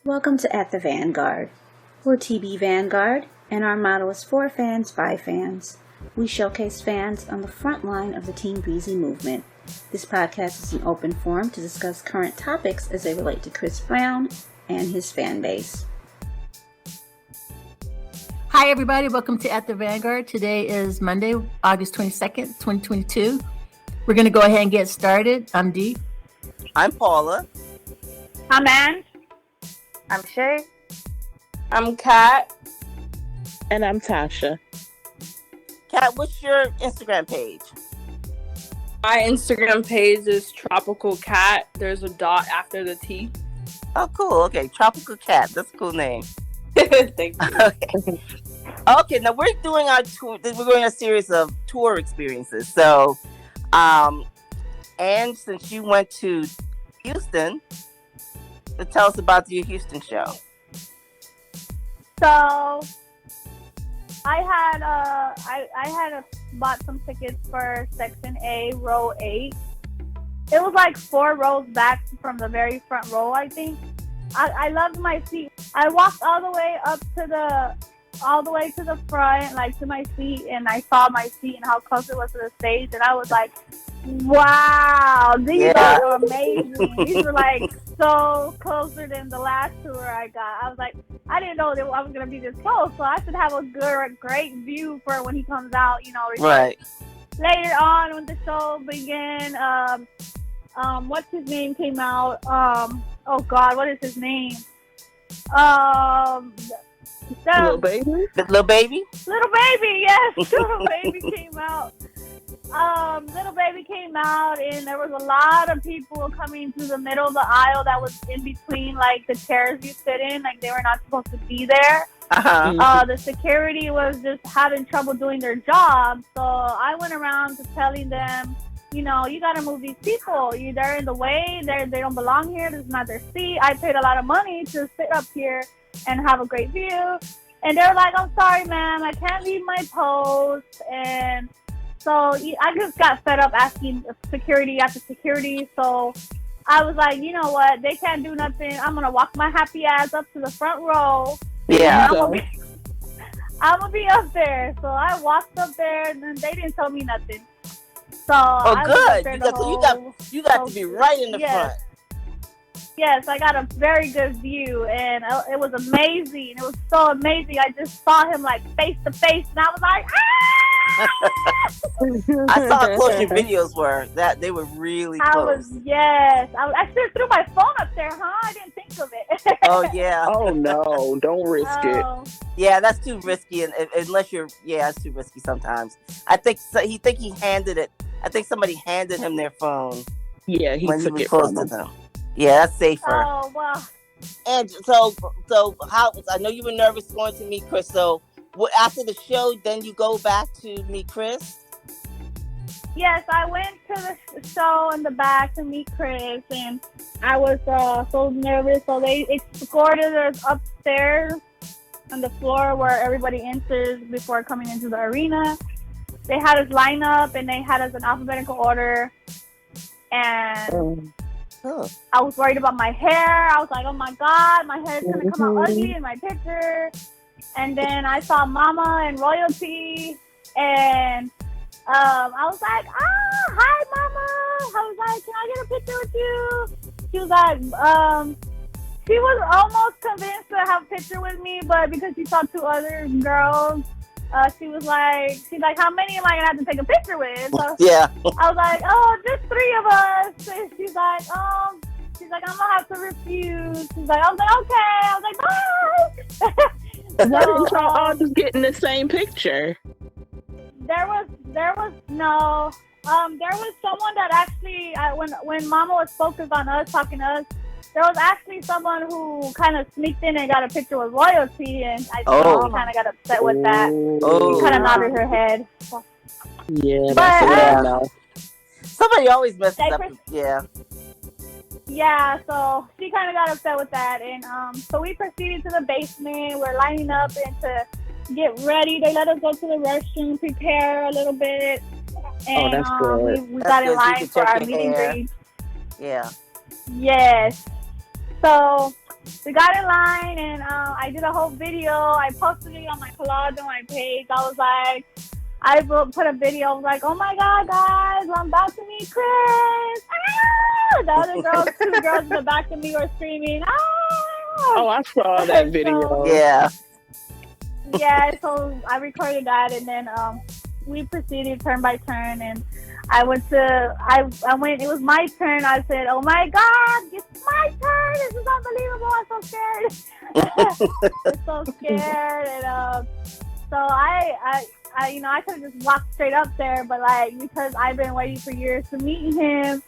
Welcome to At the Vanguard. We're TB Vanguard, and our motto is for fans by fans. We showcase fans on the front line of the Team Breezy movement. This podcast is an open forum to discuss current topics as they relate to Chris Brown and his fan base. Hi, everybody. Welcome to At the Vanguard. Today is Monday, August 22nd, 2022. We're going to go ahead and get started. I'm Dee. I'm Paula. I'm Ann. I'm Shay. I'm Kat. And I'm Tasha. Kat, what's your Instagram page? My Instagram page is Tropical Cat. There's a dot after the T. Oh, cool. Okay, Tropical Cat. That's a cool name. Thank you. Okay, now we're doing our tour. We're doing a series of tour experiences. So, and since you went to Houston, tell us about your Houston show. So I had bought some tickets for Section A, row 8. It was like 4 rows back from the very front row, I think. I loved my seat. I walked all the way to the front, like to my seat, and I saw my seat and how close it was to the stage, and I was like, wow, these are amazing. These were like so closer than the last tour I got. I was like, I didn't know that I was going to be this close, so I should have a great view for when he comes out, you know. Right. Later on when the show began, what's his name came out? Oh God, what is his name? Little Baby? Little Baby? Little Baby, yes. Little Baby came out. Little Baby came out, and there was a lot of people coming through the middle of the aisle that was in between, like, the chairs you sit in. Like, they were not supposed to be there. The security was just having trouble doing their job. So I went around to telling them, you know, you got to move these people. They're in the way. They don't belong here. This is not their seat. I paid a lot of money to sit up here and have a great view. And they're like, I'm sorry, ma'am. I can't leave my post. And so I just got fed up asking security after security. So I was like, you know what? They can't do nothing. I'm going to walk my happy ass up to the front row. Yeah. I'm going to be up there. So I walked up there, and then they didn't tell me nothing. So good. You got to be right in the front. Yes, I got a very good view, and it was amazing. It was so amazing. I just saw him like face to face, and I was like, ah! I saw how close your videos were. That they were really close. I should have threw my phone up there, huh? I didn't think of it. Oh yeah. Oh no! Don't risk it. Yeah, that's too risky, and unless you're, it's too risky sometimes. I think somebody handed him their phone. Yeah, he when took he was it close from to him. them. Yeah, that's safer. Oh wow. And so how? I know you were nervous going to meet Chris. So after the show, then you go back to meet Chris. Yes, I went to the show in the back to meet Chris, and I was so nervous. So they escorted us upstairs on the floor where everybody enters before coming into the arena. They had us line up, and they had us in alphabetical order. And I was worried about my hair. I was like, oh my God, my hair is going to come out ugly in my picture. And then I saw Mama and Royalty, and I was like, hi, Mama. I was like, can I get a picture with you? She was like, she was almost convinced to have a picture with me, but because she saw 2 other girls, she's like, how many am I going to have to take a picture with? So yeah. I was like, oh, just 3 of us. And she's like, I'm going to have to refuse. I was like, okay. I was like, bye. Why didn't y'all all just get in the same picture? There was someone that actually, when Mama was focused on us, talking to us, there was actually someone who kind of sneaked in and got a picture with Royalty, and I think she kind of got upset with that. She kind of nodded her head. Yeah, but somebody always messes up. Yeah, so she kind of got upset with that, and so we proceeded to the basement. We're lining up and to get ready. They let us go to the restroom, prepare a little bit, and that's good. we got in line for our meet and greet. Yeah. Yes. So we got in line, and I did a whole video. I posted it on my collage on my page. I was like, I put a video like, oh my God, guys, I'm about to meet Chris. Ah! The other girls, 2 girls in the back of me were screaming, ah! Oh, I saw that video. Yeah. Yeah, so I recorded that, and then we proceeded turn by turn, and I went, it was my turn. I said, oh my God, it's my turn. This is unbelievable. I'm so scared. I'm so scared. And so I could have just walked straight up there, but like, because I've been waiting for years to meet him,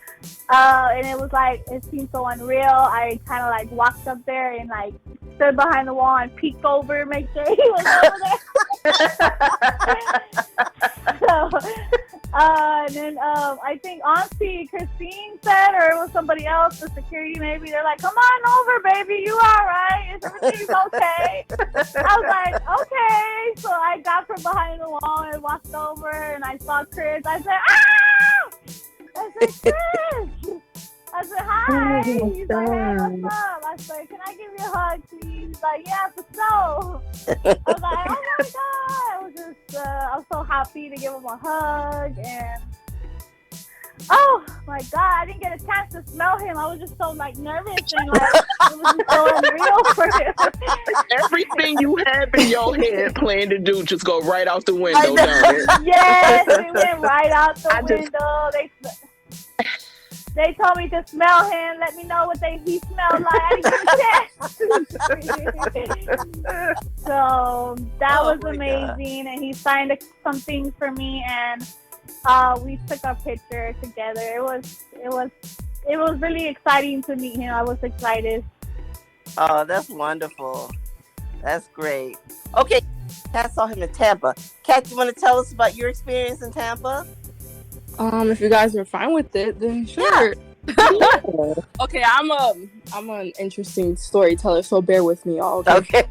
and it was like, it seemed so unreal. I kind of like walked up there and like stood behind the wall and peeked over, make sure he was over there. So, and then I think Auntie Christine said, or it was somebody else, the security maybe, they're like, come on over, baby, you all right? Is everything okay? I was like, okay. So I got from behind the wall and walked over, and I saw Chris. I said, ah! I said, Chris! I said, hi. He's like, hey, what's up? I said, can I give you a hug, please? He's like, yeah, for sure. I was like, oh my God. I was so happy to give him a hug. And, oh my God, I didn't get a chance to smell him. I was just so like nervous, and like, it was just so unreal for him. Everything you have in your head planned to do just go right out the window, don't it? Yes, it went right out the window. They told me to smell him, let me know what he smelled like. I didn't get a chance. So that was amazing. God. And he signed some things for me, and we took a picture together. It was really exciting to meet him. I was excited. Oh, that's wonderful. That's great. Okay, Kat saw him in Tampa. Kat, you want to tell us about your experience in Tampa? If you guys are fine with it, then sure. Yeah. Okay, I'm an interesting storyteller, so bear with me, all. Okay.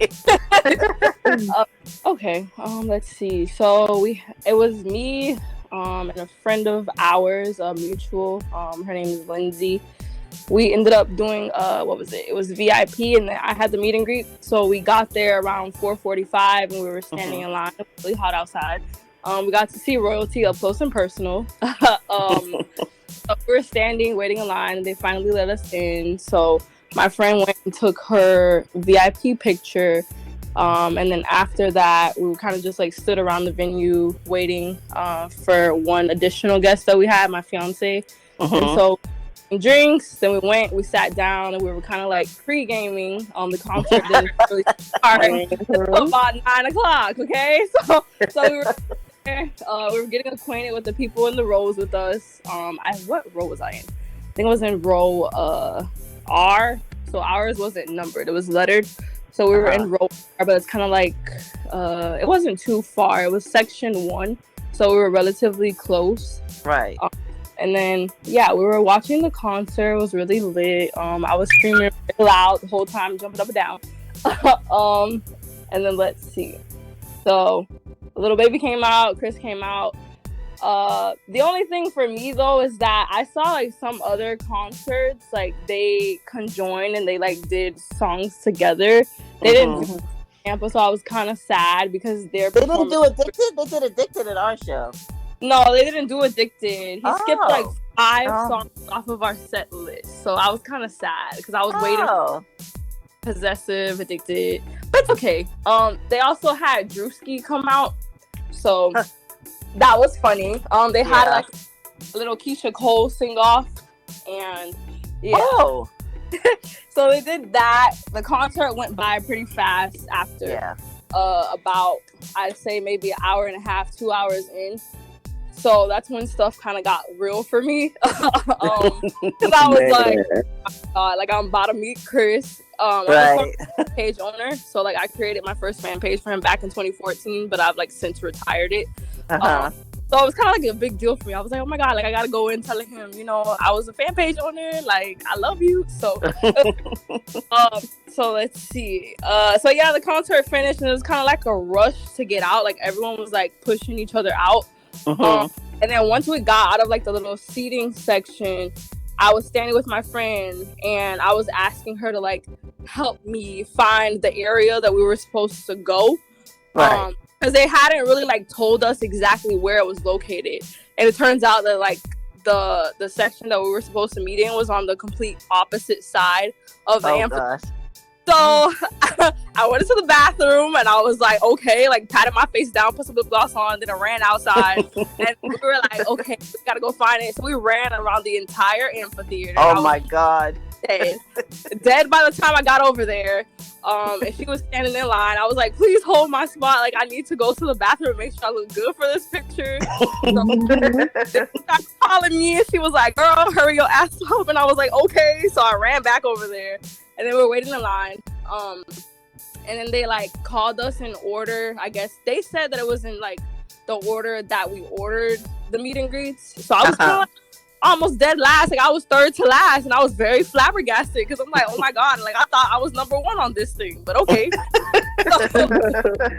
Okay. Let's see. So it was me, and a friend of ours, a mutual. Her name is Lindsay. We ended up doing what was it? It was VIP, and I had the meet and greet. So we got there around 4:45, and we were standing in line. It was really hot outside. We got to see royalty up close and personal. We were standing, waiting in line, and they finally let us in. So my friend went and took her VIP picture. And then after that, we kind of just like stood around the venue waiting for one additional guest that we had, my fiance. And so drinks, then we sat down, and we were kind of like pre-gaming. The concert didn't really start until about 9 o'clock. Okay, so we were there. We were getting acquainted with the people in the rows with us. What row was I in? I think I was in row R. So ours wasn't numbered; it was lettered. So we were in row R, but it's kind of like it wasn't too far. It was section 1, so we were relatively close. Right. And then, we were watching the concert. It was really lit. I was screaming really loud the whole time, jumping up and down. And then let's see. So, Little Baby came out. Chris came out. The only thing for me, though, is that I saw, like, some other concerts. Like, they conjoined and they, like, did songs together. They didn't do Tampa, so I was kind of sad because they didn't do Addicted? They did Addicted at our show. No, they didn't do Addicted. He skipped like 5 songs off of our set list. So I was kind of sad because I was waiting for Possessive, Addicted. But it's okay. They also had Drewski come out. So that was funny. They had like a little Keisha Cole sing off. And so they did that. The concert went by pretty fast after. About, I'd say maybe an hour and a half, 2 hours in. So that's when stuff kind of got real for me. Because I was like, oh my God, like I'm about to meet Chris. I'm a page owner. So like I created my first fan page for him back in 2014, but I've like since retired it. So it was kind of like a big deal for me. I was like, oh my God, like I got to go in telling him, you know, I was a fan page owner. Like, I love you. So, so let's see. The concert finished, and it was kind of like a rush to get out. Like everyone was like pushing each other out. And then once we got out of like the little seating section, I was standing with my friend and I was asking her to like help me find the area that we were supposed to go. Right. Because they hadn't really like told us exactly where it was located. And it turns out that like the section that we were supposed to meet in was on the complete opposite side of the amphitheater. Gosh. So I went into the bathroom and I was like, okay, like patted my face down, put some lip gloss on, then I ran outside. And we were like, okay, we gotta go find it. So we ran around the entire amphitheater. Oh my God. Dead by the time I got over there. And she was standing in line. I was like, please hold my spot. Like, I need to go to the bathroom and make sure I look good for this picture. So she started calling me and she was like, girl, hurry your ass up. And I was like, okay. So I ran back over there and then we were waiting in line. And then they like called us in order. I guess they said that it was in like the order that we ordered the meet and greets. So I was kind of like, almost dead last. Like, I was third to last and I was very flabbergasted because I'm like, oh my God, like I thought I was number one on this thing, but okay.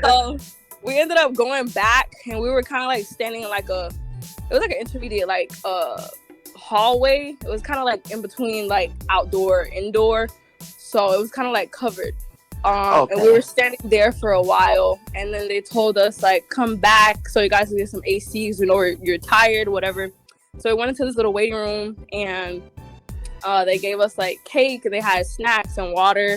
So we ended up going back and we were kind of like standing in like it was like an intermediate like hallway. It was kind of like in between like outdoor, indoor. So it was kind of like covered. And we were standing there for a while and then they told us like, come back so you guys can get some ACs, you know, you're tired, whatever. So we went into this little waiting room and they gave us like cake and they had snacks and water.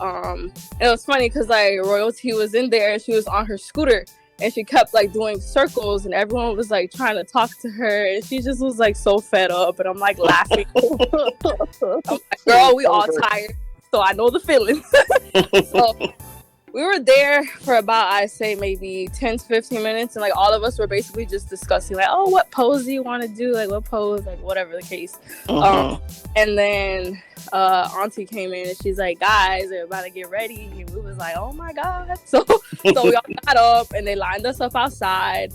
It was funny because like Royalty was in there and she was on her scooter and she kept like doing circles and everyone was like trying to talk to her and she just was like so fed up and I'm like laughing. I'm like, girl, we all tired, so I know the feeling. So we were there for about, I'd say maybe 10 to 15 minutes. And like all of us were basically just discussing like, oh, what pose do you want to do? Like what pose, like whatever the case. And then Auntie came in and she's like, guys, they're about to get ready. And we was like, oh my God. So we all got up and they lined us up outside.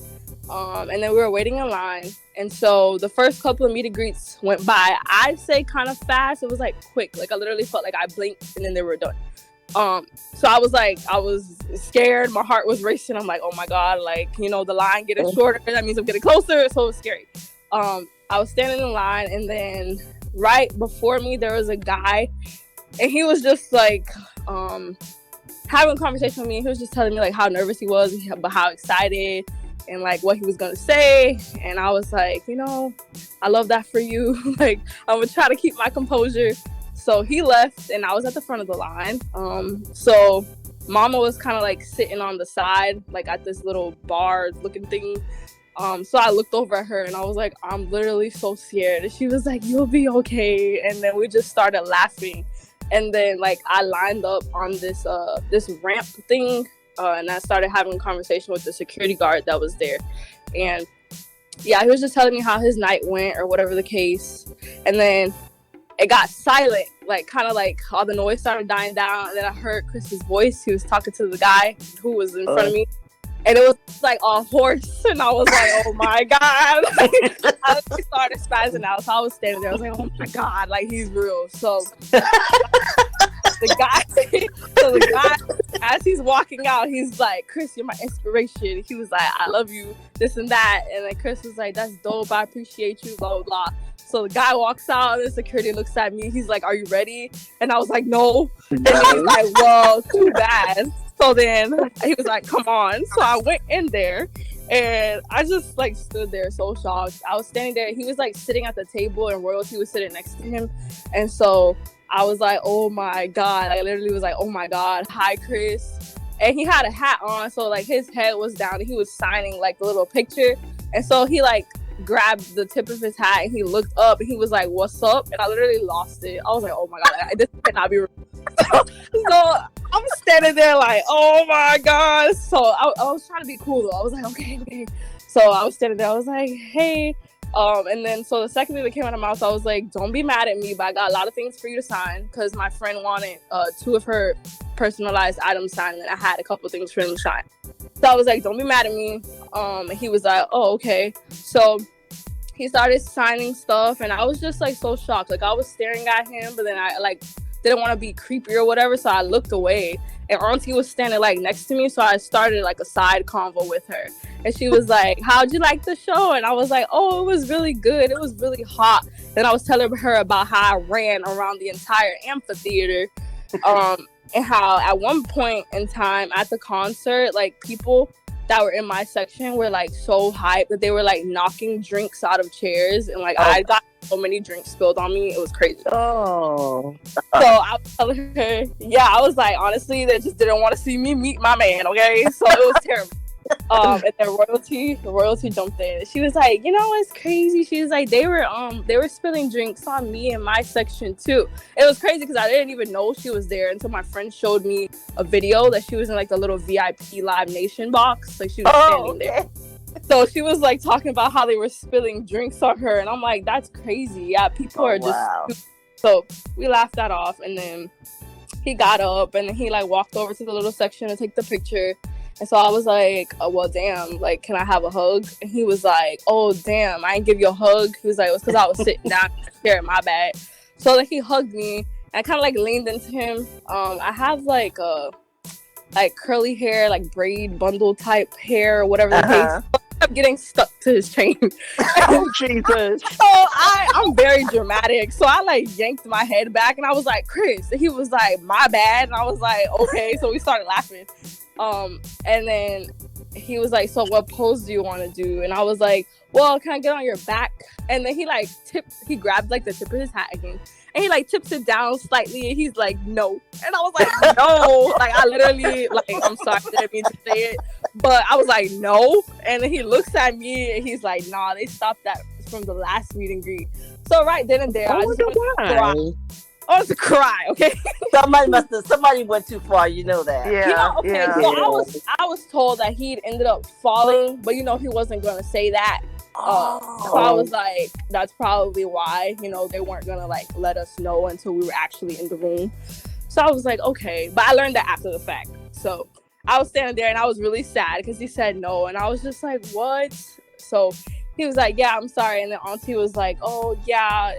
And then we were waiting in line. And so the first couple of meet and greets went by, I'd say kind of fast. It was like quick. Like I literally felt like I blinked and then they were done. So I was scared. My heart was racing. I'm like, oh my God, like, you know, the line getting shorter. That means I'm getting closer. So it was scary. I was standing in line and then right before me, there was a guy and he was just like, having a conversation with me. He was just telling me like how nervous he was, but how excited and like what he was going to say. And I was like, you know, I love that for you. Like, I'm going to try to keep my composure. So he left and I was at the front of the line. So Mama was kind of like sitting on the side, like at this little bar looking thing. So I looked over at her and I was like, I'm literally so scared. And she was like, you'll be okay. And then we just started laughing. And then like I lined up on this ramp thing and I started having a conversation with the security guard that was there. And yeah, he was just telling me how his night went or whatever the case. And then it got silent, like kind of like all the noise started dying down. And then I heard Chris's voice. He was talking to the guy who was in front of me. And it was like a horse. And I was like, oh my God. I started spazzing out. So I was standing there. I was like, oh my God, like he's real. So the guy, as he's walking out, he's like, Chris, you're my inspiration. He was like, I love you, this and that. And then Chris was like, that's dope. I appreciate you, blah, blah, blah. So the guy walks out and the security looks at me. He's like, are you ready? And I was like, no. And he's like, well, too bad. So then he was like, come on. So I went in there and I just like stood there so shocked. I was standing there. He was like sitting at the table and Royalty was sitting next to him. And so I was like, oh my God. I literally was like, oh my God. Hi, Chris. And he had a hat on. So like his head was down and he was signing like the little picture. And so he like grabbed the tip of his hat and he looked up and he was like, what's up? And I literally lost it. I was like, oh my God, this cannot be real. So I'm standing there like, oh my God. So I was trying to be cool though. I was like, okay. So I was standing there. I was like, hey. And then so the second thing that came out of my mouth, I was like, don't be mad at me, but I got a lot of things for you to sign because my friend wanted 2 of her personalized items signed and I had a couple things for him to sign. So I was like, don't be mad at me. And he was like, oh, okay. So he started signing stuff and I was just like so shocked. Like I was staring at him, but then I like didn't want to be creepy or whatever, so I looked away. And Auntie was standing like next to me, so I started like a side convo with her. And she was like, "How'd you like the show?" And I was like, "Oh, it was really good. It was really hot." Then I was telling her about how I ran around the entire amphitheater, and how at one point in time at the concert, like people that were in my section were like so hyped that they were like knocking drinks out of chairs, and like I got so many drinks spilled on me. It was crazy. Oh. So I was telling her, yeah, I was like, honestly, they just didn't want to see me meet my man, okay? So it was terrible. And then royalty jumped in. She was like, you know what's crazy? She was like, they were spilling drinks on me in my section too. It was crazy because I didn't even know she was there until my friend showed me a video that she was in like the little VIP Live Nation box. Like she was standing there. So she was like talking about how they were spilling drinks on her, and I'm like, that's crazy. Yeah, people are just. So we laughed that off, and then he got up and then he like walked over to the little section to take the picture. And so I was like, oh, well, damn, like, can I have a hug? And he was like, oh, damn, I didn't give you a hug. He was like, it was because I was sitting down in the chair, my bad. So like he hugged me, and I kind of like leaned into him. I have like curly hair, like braid bundle type hair, or whatever the case. I kept getting stuck to his chain. Oh, Jesus. So I'm very dramatic. So I like yanked my head back, and I was like, Chris. And he was like, my bad. And I was like, okay. So we started laughing. And then he was like, so what pose do you want to do? And I was like, well, can I get on your back? And then he grabbed like the tip of his hat again, and he like tips it down slightly, and he's like, no. And I was like, no. Like I literally, like, I'm sorry, I didn't mean to say it, but I was like, no. And then he looks at me and he's like, nah, they stopped that from the last meet and greet. So right then and there, I just wanted to cry, okay? Somebody went too far, you know that. Yeah. You know, okay, so I was told that he'd ended up falling, but you know, he wasn't gonna say that. So I was like, that's probably why, you know, they weren't gonna like let us know until we were actually in the room. So I was like, okay, but I learned that after the fact. So I was standing there and I was really sad because he said no, and I was just like, what? So he was like, yeah, I'm sorry. And then Auntie was like, oh yeah,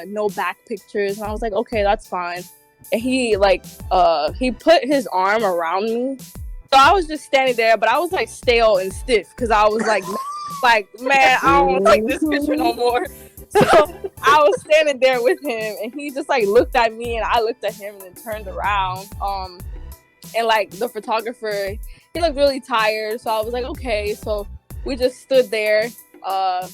no back pictures. And I was like, okay, that's fine. And he like he put his arm around me, so I was just standing there, but I was like stale and stiff because I was like man, I don't want to take this picture no more. So I was standing there with him, and he just like looked at me, and I looked at him, and then turned around. And like the photographer, he looked really tired, so I was like, okay. So we just stood there, and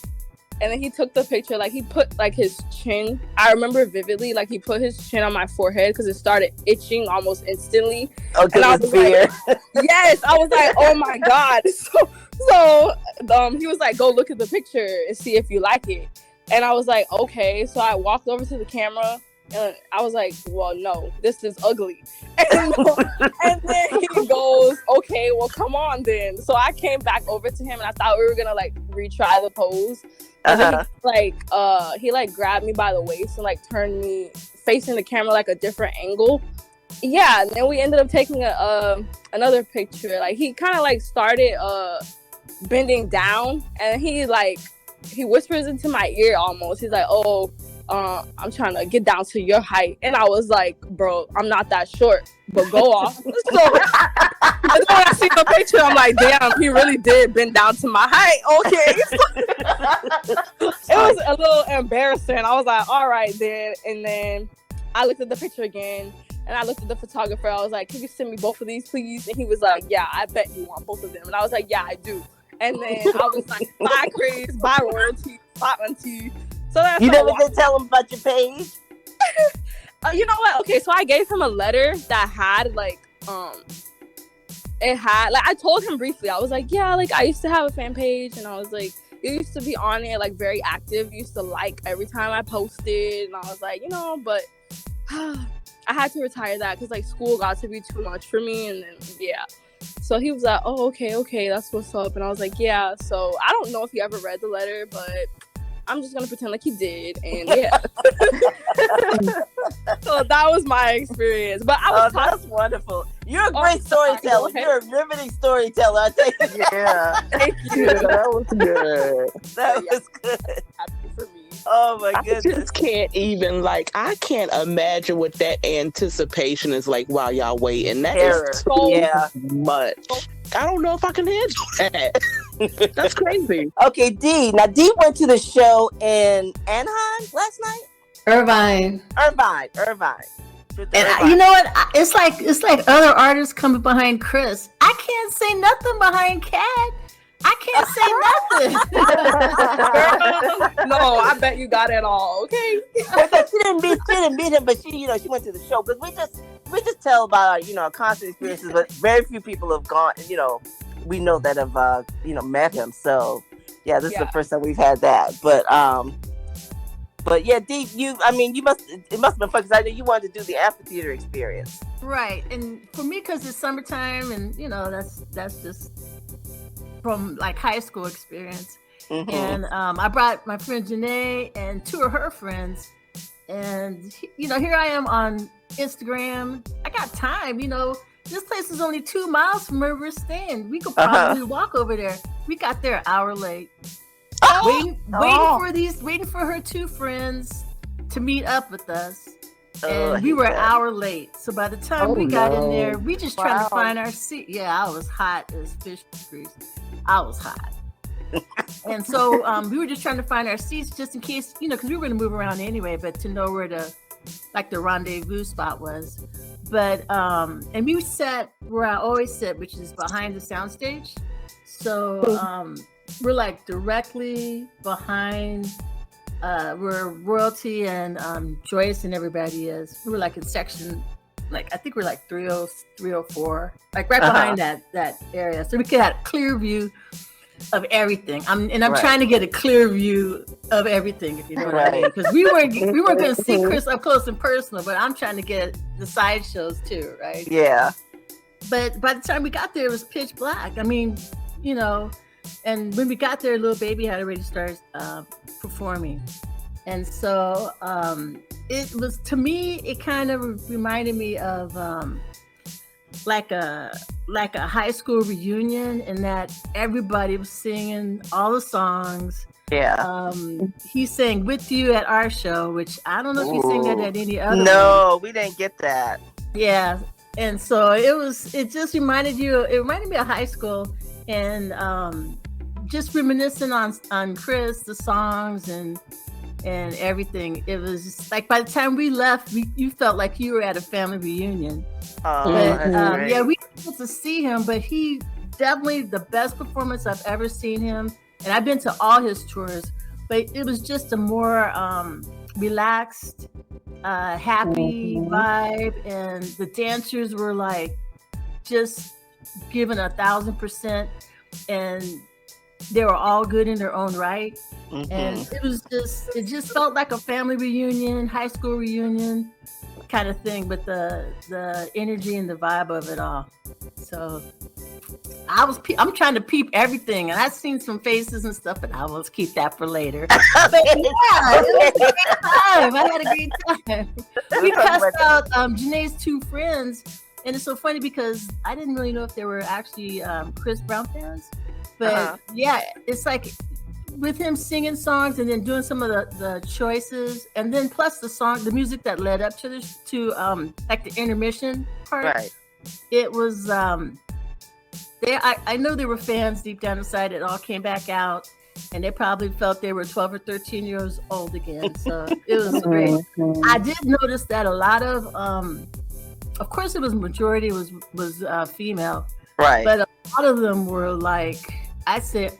then he took the picture. Like he put like his chin, I remember vividly, like he put his chin on my forehead because it started itching almost instantly. Okay, and I was like, yes, I was like, oh my god. So he was like, go look at the picture and see if you like it. And I was like, okay. So I walked over to the camera, and I was like, well, no, this is ugly. And then he goes, okay, well, come on then. So I came back over to him, and I thought we were gonna like retry the pose. And then he like grabbed me by the waist and like turned me facing the camera like a different angle. Yeah, and then we ended up taking another picture. Like he kind of like started bending down, and he whispers into my ear almost. He's like, oh, I'm trying to get down to your height. And I was like, bro, I'm not that short, but go off. So and then when I see the picture, I'm like, damn, he really did bend down to my height. Okay. It was a little embarrassing. I was like, all right then. And then I looked at the picture again, and I looked at the photographer. I was like, can you send me both of these, please? And he was like, yeah, I bet you want both of them. And I was like, yeah, I do. And then I was like, bye, Chris, bye, royalty, bye, auntie. So that's you never did tell him about your page? You know what? Okay, so I gave him a letter that had like, it had like, I told him briefly. I was like, yeah, like I used to have a fan page, and I was like, you used to be on it, like very active. You used to like every time I posted, and I was like, you know, but I had to retire that because like school got to be too much for me, and then yeah. So he was like, oh, okay, that's what's up. And I was like, yeah. So I don't know if he ever read the letter, but I'm just gonna pretend like he did, and yeah. So that was my experience. But I was that's wonderful. You're a great storyteller. You're a riveting storyteller. I think. Yeah. Thank you. Yeah, that was good. That was good. Happy for me. Oh my I goodness. just can't even I can't imagine what that anticipation is like while y'all waiting. That Terror. is too Yeah. much. I don't know if I can handle that. That's crazy. Okay, D. Now D went to the show in Anaheim last night. Irvine. Irvine. And you know what? It's like other artists coming behind Chris. I can't say nothing behind Kat. I can't say nothing. No, I bet you got it all. Okay. she didn't meet him, but she went to the show. Because we just tell about our concert experiences, but very few people have gone. We know that have met him. So yeah, this is the first time we've had that. But yeah, D, it must have been fun because I know you wanted to do the amphitheater experience. Right, and for me, because it's summertime, and that's just from high school experience. Mm-hmm. And I brought my friend Janae and two of her friends, and here I am on Instagram. I got time. This place is only 2 miles from where we're staying. We could probably walk over there. We got there an hour late. Waiting for her two friends to meet up with us, and we were an hour late. So by the time we got in there, we just trying to find our seat. Yeah, I was hot as fish grease. I was hot, and so we were just trying to find our seats just in case, because we were going to move around anyway, but to know where the rendezvous spot was. But and we sat where I always sit, which is behind the soundstage. So we're directly behind where Royalty and Joyce and everybody is. We were in section, I think we're 304, right behind that area. So we could have a clear view of everything. I'm trying to get a clear view of everything, if you know what I mean. Because we weren't going to see Chris up close and personal, but I'm trying to get the side shows too, right? Yeah. But by the time we got there, it was pitch black. And when we got there, Lil Baby had already started performing. And so it was, to me, it kind of reminded me of like a high school reunion, in that everybody was singing all the songs. Yeah. He sang With You at our show, which I don't know if he sang that at any other No, one. We didn't get that. Yeah. And so it just reminded me of high school, and just reminiscing on Chris, the songs and everything. It was just by the time we left, you felt like you were at a family reunion. Oh, but, yeah, we didn't get to see him, but he definitely the best performance I've ever seen him. And I've been to all his tours, but it was just a more relaxed, happy vibe, and the dancers were just giving 1,000%, and they were all good in their own right. Mm-hmm. And it just felt like a family reunion, high school reunion kind of thing, but the energy and the vibe of it all. So I'm trying to peep everything, and I've seen some faces and stuff, but I will keep that for later. But yeah, it was a great time. I had a great time. We cussed out Janae's two friends, and it's so funny because I didn't really know if they were actually Chris Brown fans. But yeah, it's with him singing songs and then doing some of the choices, and then plus the music that led up to the intermission part. Right. It was I know they were fans deep down inside. It all came back out, and they probably felt they were 12 or 13 years old again. So it was great. I did notice that a lot of course, it was majority was female, right? But a lot of them were I'd say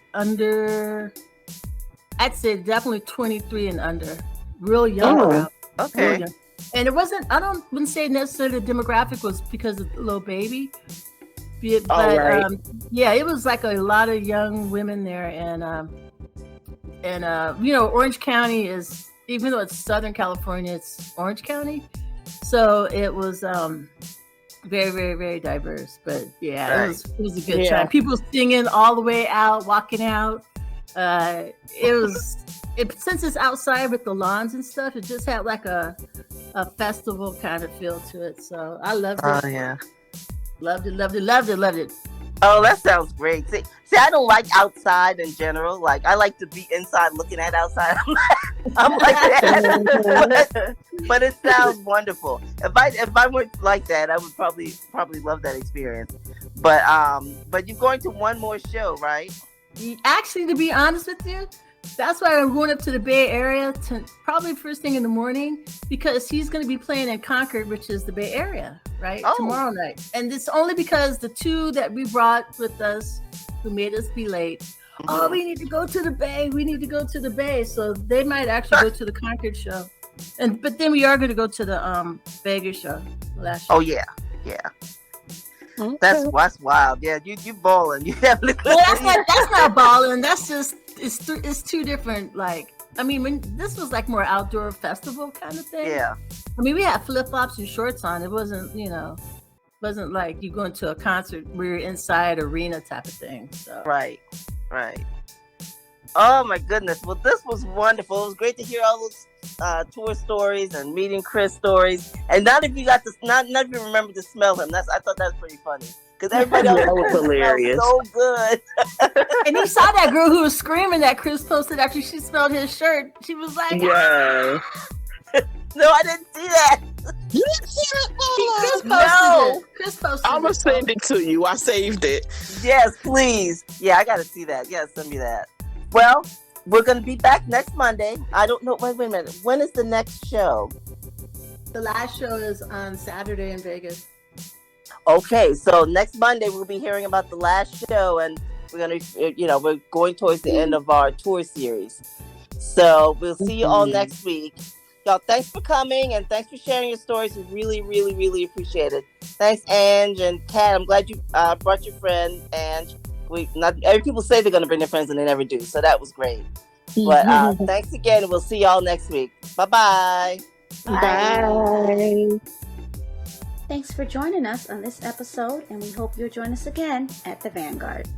definitely 23 and under, real young crowd. Okay. Young. And it wasn't, wouldn't say necessarily the demographic was because of Lil Baby, but yeah, it was a lot of young women there, and Orange County is, even though it's Southern California, it's Orange County, so it was very, very, very diverse. But yeah, it was a good time. People singing all the way out, walking out. Since it's outside with the lawns and stuff, it just had a festival kind of feel to it. So I loved it. Oh yeah, loved it. Oh, that sounds great. See, I don't like outside in general. Like, I like to be inside looking at outside. I'm like that. but it sounds wonderful. If I were like that, I would probably love that experience. But you're going to one more show, right? Actually, to be honest with you, that's why I'm going up to the Bay Area probably first thing in the morning, because he's going to be playing in Concord, which is the Bay Area, right? Oh. Tomorrow night. And it's only because the two that we brought with us who made us be late, oh, we need to go to the Bay. We need to go to the Bay. So they might actually go to the Concord show. But then we are going to go to the Vegas show. Last show. Oh, yeah. Okay. That's wild. Yeah, you balling. You definitely. Well, that's not balling. That's just it's two different. Like, I mean, when this was like more outdoor festival kind of thing. Yeah. I mean, we had flip flops and shorts on. It wasn't wasn't like you going to a concert where you're inside arena type of thing. So. Right. Oh my goodness. Well, this was wonderful. It was great to hear all those tour stories and meeting Chris stories. And none of you remember to smell him. I thought that was pretty funny. Because everybody else That was hilarious. so good. And you saw that girl who was screaming that Chris posted after she smelled his shirt. She was like, Yeah. No, I didn't see that. You didn't see that? Chris posted No. it. Chris posted I'm going it. to send it to you. I saved it. Yes, please. Yeah, I got to see that. Yeah, send me that. Well, we're going to be back next Monday. I don't know. Wait a minute. When is the next show? The last show is on Saturday in Vegas. Okay, so next Monday we'll be hearing about the last show, and we're going towards the end of our tour series. So we'll see you all next week. Y'all, thanks for coming and thanks for sharing your stories. We really, really, really appreciate it. Thanks, Ange and Kat. I'm glad you brought your friend, Ange. Not every people say they're going to bring their friends and they never do, so that was great. But thanks again, and we'll see y'all next week. Bye-bye. Bye. Thanks for joining us on this episode, and we hope you'll join us again at the Vanguard.